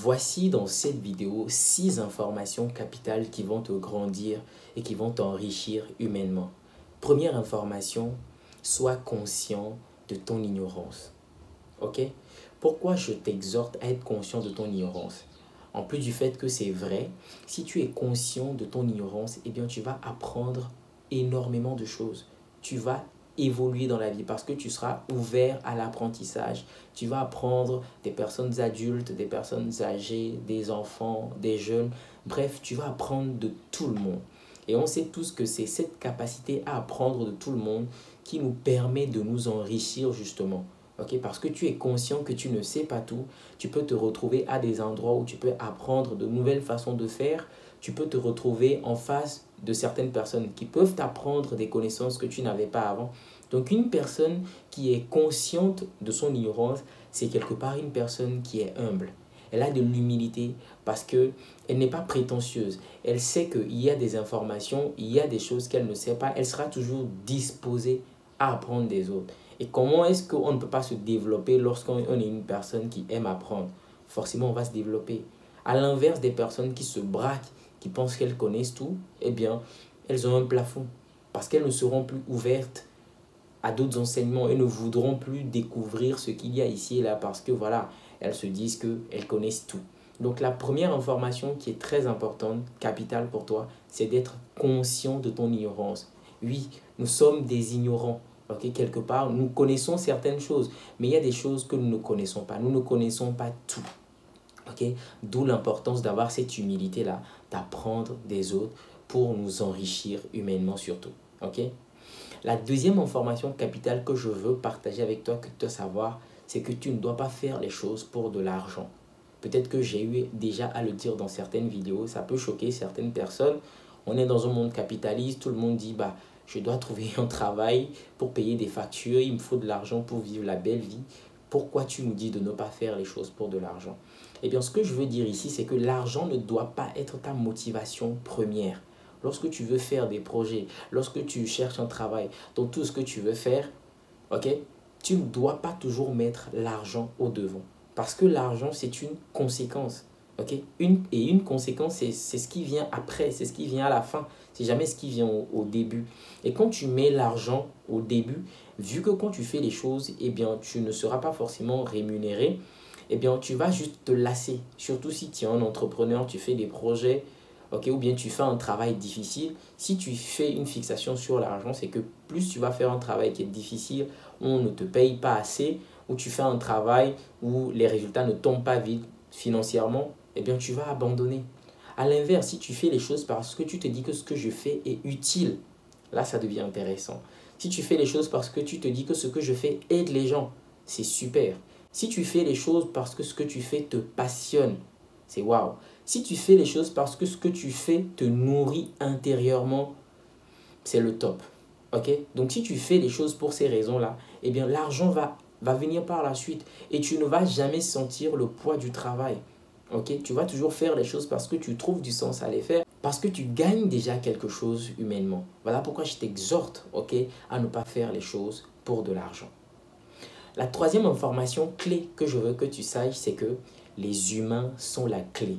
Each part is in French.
Voici dans cette vidéo 6 informations capitales qui vont te grandir et qui vont t'enrichir humainement. Première information, sois conscient de ton ignorance. Ok? Pourquoi je t'exhorte à être conscient de ton ignorance? En plus du fait que c'est vrai, si tu es conscient de ton ignorance, eh bien tu vas apprendre énormément de choses. Tu vas évoluer dans la vie parce que tu seras ouvert à l'apprentissage. Tu vas apprendre des personnes adultes, des personnes âgées, des enfants, des jeunes. Bref, tu vas apprendre de tout le monde. Et on sait tous que c'est cette capacité à apprendre de tout le monde qui nous permet de nous enrichir justement. Okay? Parce que tu es conscient que tu ne sais pas tout, tu peux te retrouver à des endroits où tu peux apprendre de nouvelles façons de faire, tu peux te retrouver en face de certaines personnes qui peuvent t'apprendre des connaissances que tu n'avais pas avant. Donc une personne qui est consciente de son ignorance, c'est quelque part une personne qui est humble. Elle a de l'humilité parce qu'elle n'est pas prétentieuse. Elle sait qu'il y a des informations, il y a des choses qu'elle ne sait pas. Elle sera toujours disposée à apprendre des autres. Et comment est-ce qu'on ne peut pas se développer lorsqu'on est une personne qui aime apprendre? Forcément, on va se développer. À l'inverse des personnes qui se braquent, qui pensent qu'elles connaissent tout, eh bien, elles ont un plafond. Parce qu'elles ne seront plus ouvertes à d'autres enseignements et ne voudront plus découvrir ce qu'il y a ici et là parce que voilà, elles se disent qu'elles connaissent tout. Donc la première information qui est très importante, capitale pour toi, c'est d'être conscient de ton ignorance. Oui, nous sommes des ignorants. Okay? Quelque part, nous connaissons certaines choses, mais il y a des choses que nous ne connaissons pas. Nous ne connaissons pas tout. Okay? D'où l'importance d'avoir cette humilité-là, d'apprendre des autres pour nous enrichir humainement surtout. Okay? La deuxième information capitale que je veux partager avec toi, que tu dois savoir, c'est que tu ne dois pas faire les choses pour de l'argent. Peut-être que j'ai eu déjà à le dire dans certaines vidéos, ça peut choquer certaines personnes. On est dans un monde capitaliste, tout le monde dit bah, je dois trouver un travail pour payer des factures, il me faut de l'argent pour vivre la belle vie. Pourquoi tu nous dis de ne pas faire les choses pour de l'argent? Eh bien, ce que je veux dire ici, c'est que l'argent ne doit pas être ta motivation première. Lorsque tu veux faire des projets, lorsque tu cherches un travail, dans tout ce que tu veux faire, ok, tu ne dois pas toujours mettre l'argent au devant. Parce que l'argent, c'est une conséquence. Okay? Une conséquence, c'est ce qui vient après, c'est ce qui vient à la fin. C'est jamais ce qui vient au début. Et quand tu mets l'argent au début, vu que quand tu fais les choses, eh bien, tu ne seras pas forcément rémunéré, eh bien, tu vas juste te lasser. Surtout si tu es un entrepreneur, tu fais des projets, okay, ou bien tu fais un travail difficile. Si tu fais une fixation sur l'argent, c'est que plus tu vas faire un travail qui est difficile, on ne te paye pas assez, ou tu fais un travail où les résultats ne tombent pas vite financièrement, eh bien tu vas abandonner. À l'inverse, si tu fais les choses parce que tu te dis que ce que je fais est utile, là ça devient intéressant. Si tu fais les choses parce que tu te dis que ce que je fais aide les gens, c'est super. Si tu fais les choses parce que ce que tu fais te passionne, c'est waouh. Si tu fais les choses parce que ce que tu fais te nourrit intérieurement, c'est le top. Ok? Donc si tu fais les choses pour ces raisons-là, eh bien l'argent va venir par la suite et tu ne vas jamais sentir le poids du travail. Ok? Tu vas toujours faire les choses parce que tu trouves du sens à les faire, parce que tu gagnes déjà quelque chose humainement. Voilà pourquoi je t'exhorte, ok, à ne pas faire les choses pour de l'argent. La troisième information clé que je veux que tu saches, c'est que les humains sont la clé.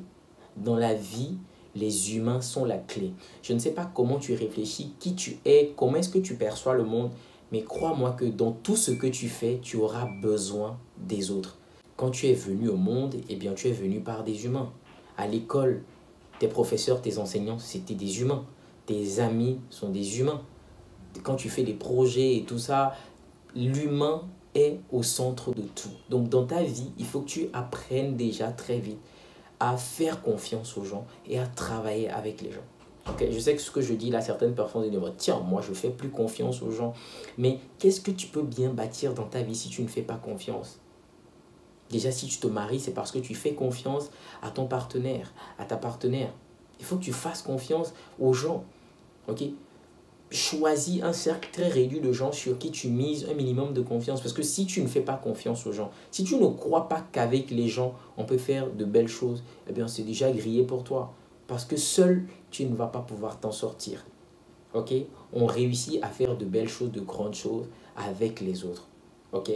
Dans la vie, les humains sont la clé. Je ne sais pas comment tu réfléchis, qui tu es, comment est-ce que tu perçois le monde, mais crois-moi que dans tout ce que tu fais, tu auras besoin des autres. Quand tu es venu au monde, eh bien, tu es venu par des humains. À l'école, tes professeurs, tes enseignants, c'était des humains. Tes amis sont des humains. Quand tu fais des projets et tout ça, l'humain est au centre de tout. Donc dans ta vie, il faut que tu apprennes déjà très vite à faire confiance aux gens et à travailler avec les gens. Okay? Je sais que ce que je dis là, certaines personnes disent, tiens, moi je fais plus confiance aux gens. Mais qu'est-ce que tu peux bien bâtir dans ta vie si tu ne fais pas confiance? Déjà, si tu te maries, c'est parce que tu fais confiance à ton partenaire, à ta partenaire. Il faut que tu fasses confiance aux gens. Ok? Choisis un cercle très réduit de gens sur qui tu mises un minimum de confiance. Parce que si tu ne fais pas confiance aux gens, si tu ne crois pas qu'avec les gens, on peut faire de belles choses, eh bien c'est déjà grillé pour toi. Parce que seul, tu ne vas pas pouvoir t'en sortir. Ok? On réussit à faire de belles choses, de grandes choses avec les autres. Ok?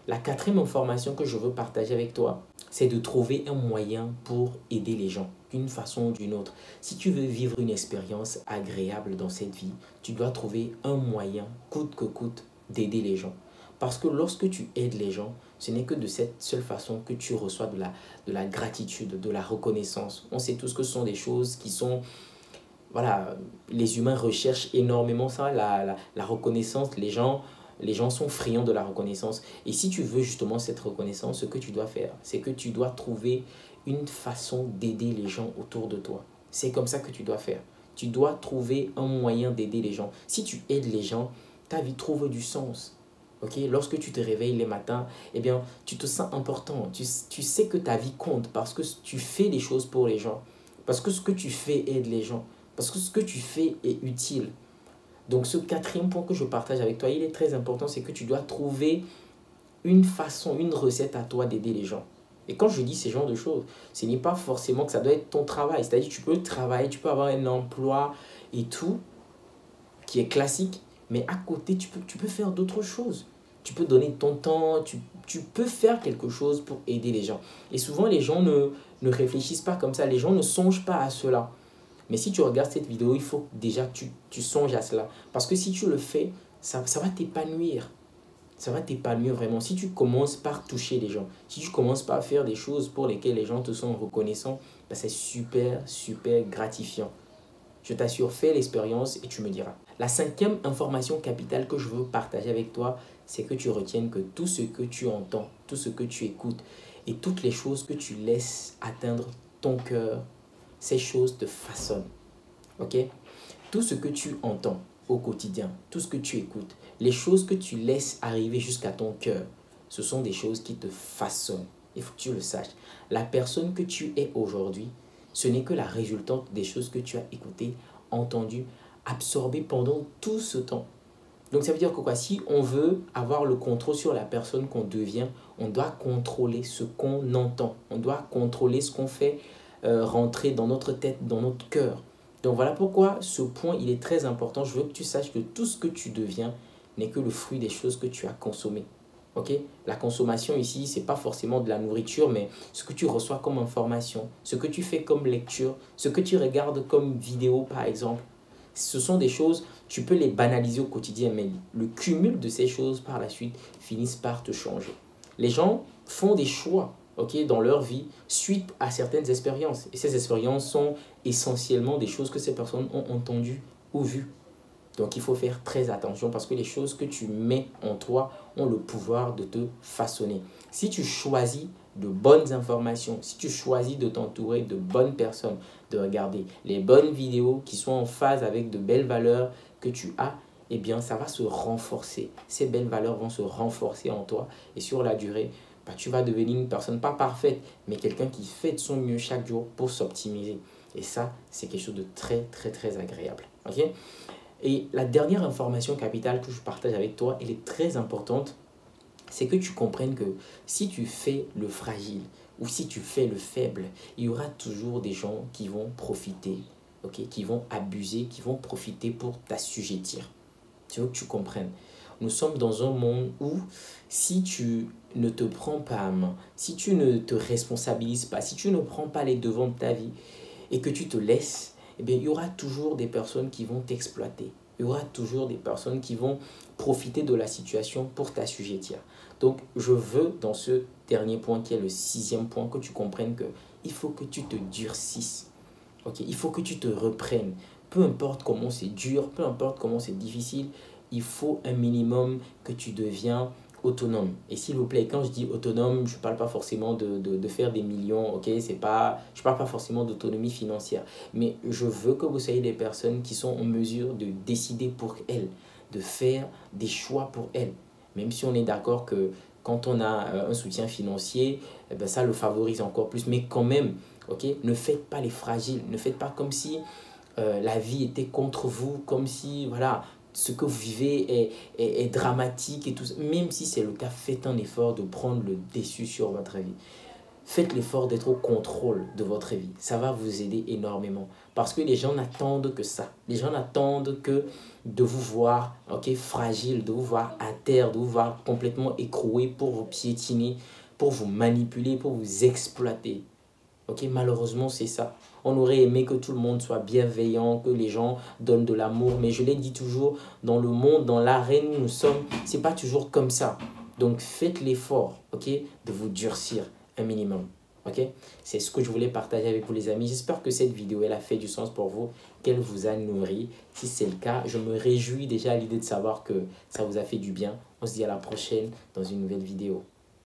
La quatrième information que je veux partager avec toi, c'est de trouver un moyen pour aider les gens d'une façon ou d'une autre. Si tu veux vivre une expérience agréable dans cette vie, tu dois trouver un moyen, coûte que coûte, d'aider les gens. Parce que lorsque tu aides les gens, ce n'est que de cette seule façon que tu reçois de la gratitude, de la reconnaissance. On sait tous que ce sont des choses qui sont... Voilà, les humains recherchent énormément ça, la reconnaissance. Les gens sont friands de la reconnaissance. Et si tu veux justement cette reconnaissance, ce que tu dois faire, c'est que tu dois trouver une façon d'aider les gens autour de toi. C'est comme ça que tu dois faire. Tu dois trouver un moyen d'aider les gens. Si tu aides les gens, ta vie trouve du sens. Okay? Lorsque tu te réveilles les matins, eh bien, tu te sens important. Tu sais que ta vie compte parce que tu fais des choses pour les gens. Parce que ce que tu fais aide les gens. Parce que ce que tu fais est utile. Donc ce quatrième point que je partage avec toi, il est très important, c'est que tu dois trouver une façon, une recette à toi d'aider les gens. Et quand je dis ce genre de choses, ce n'est pas forcément que ça doit être ton travail. C'est-à-dire que tu peux travailler, tu peux avoir un emploi et tout, qui est classique, mais à côté, tu peux faire d'autres choses. Tu peux donner ton temps, tu peux faire quelque chose pour aider les gens. Et souvent, les gens ne réfléchissent pas comme ça, les gens ne songent pas à cela. Mais si tu regardes cette vidéo, il faut déjà que tu songes à cela. Parce que si tu le fais, ça va t'épanouir. Ça va t'épanouir vraiment. Si tu commences par toucher les gens, si tu commences par faire des choses pour lesquelles les gens te sont reconnaissants, ben c'est super, super gratifiant. Je t'assure, fais l'expérience et tu me diras. La cinquième information capitale que je veux partager avec toi, c'est que tu retiennes que tout ce que tu entends, tout ce que tu écoutes et toutes les choses que tu laisses atteindre ton cœur, ces choses te façonnent. Ok? Tout ce que tu entends au quotidien, tout ce que tu écoutes, les choses que tu laisses arriver jusqu'à ton cœur, ce sont des choses qui te façonnent. Il faut que tu le saches. La personne que tu es aujourd'hui, ce n'est que la résultante des choses que tu as écoutées, entendues, absorbées pendant tout ce temps. Donc ça veut dire que quoi? Si on veut avoir le contrôle sur la personne qu'on devient, on doit contrôler ce qu'on entend. On doit contrôler ce qu'on fait rentrer dans notre tête, dans notre cœur. Donc voilà pourquoi ce point, il est très important. Je veux que tu saches que tout ce que tu deviens n'est que le fruit des choses que tu as consommées. Okay? La consommation ici, ce n'est pas forcément de la nourriture, mais ce que tu reçois comme information, ce que tu fais comme lecture, ce que tu regardes comme vidéo par exemple, ce sont des choses, tu peux les banaliser au quotidien, mais le cumul de ces choses par la suite finissent par te changer. Les gens font des choix dans leur vie suite à certaines expériences. Et ces expériences sont essentiellement des choses que ces personnes ont entendues ou vues. Donc il faut faire très attention parce que les choses que tu mets en toi ont le pouvoir de te façonner. Si tu choisis de bonnes informations, si tu choisis de t'entourer de bonnes personnes, de regarder les bonnes vidéos qui sont en phase avec de belles valeurs que tu as, eh bien ça va se renforcer. Ces belles valeurs vont se renforcer en toi et sur la durée, tu vas devenir une personne pas parfaite, mais quelqu'un qui fait de son mieux chaque jour pour s'optimiser. Et ça, c'est quelque chose de très, très, très agréable. Okay? Et la dernière information capitale que je partage avec toi, elle est très importante, c'est que tu comprennes que si tu fais le fragile ou si tu fais le faible, il y aura toujours des gens qui vont profiter, qui vont abuser, qui vont profiter pour t'assujettir. Tu veux que tu comprennes. Nous sommes dans un monde où si tu ne te prends pas à main, si tu ne te responsabilises pas, si tu ne prends pas les devants de ta vie et que tu te laisses, eh bien, il y aura toujours des personnes qui vont t'exploiter. Il y aura toujours des personnes qui vont profiter de la situation pour t'assujettir. Donc, je veux, dans ce dernier point, qui est le sixième point, que tu comprennes qu'il faut que tu te durcisses. Il faut que tu te reprennes. Peu importe comment c'est dur, peu importe comment c'est difficile, il faut un minimum que tu deviens autonome. Et s'il vous plaît, quand je dis autonome, je ne parle pas forcément de faire des millions, je ne parle pas forcément d'autonomie financière. Mais je veux que vous soyez des personnes qui sont en mesure de décider pour elles, de faire des choix pour elles. Même si on est d'accord que quand on a un soutien financier, ça le favorise encore plus. Mais quand même, ne faites pas les fragiles, ne faites pas comme si la vie était contre vous, comme si voilà, ce que vous vivez est dramatique et tout ça. Même si c'est le cas, faites un effort de prendre le dessus sur votre vie. Faites l'effort d'être au contrôle de votre vie. Ça va vous aider énormément. Parce que les gens n'attendent que ça. Les gens n'attendent que de vous voir fragile, de vous voir à terre, de vous voir complètement écroué pour vous piétiner, pour vous manipuler, pour vous exploiter. Malheureusement, c'est ça. On aurait aimé que tout le monde soit bienveillant, que les gens donnent de l'amour. Mais je l'ai dit toujours, dans le monde, dans l'arène où nous sommes, c'est pas toujours comme ça. Donc, faites l'effort, de vous durcir un minimum. C'est ce que je voulais partager avec vous, les amis. J'espère que cette vidéo, elle a fait du sens pour vous, qu'elle vous a nourri. Si c'est le cas, je me réjouis déjà à l'idée de savoir que ça vous a fait du bien. On se dit à la prochaine dans une nouvelle vidéo.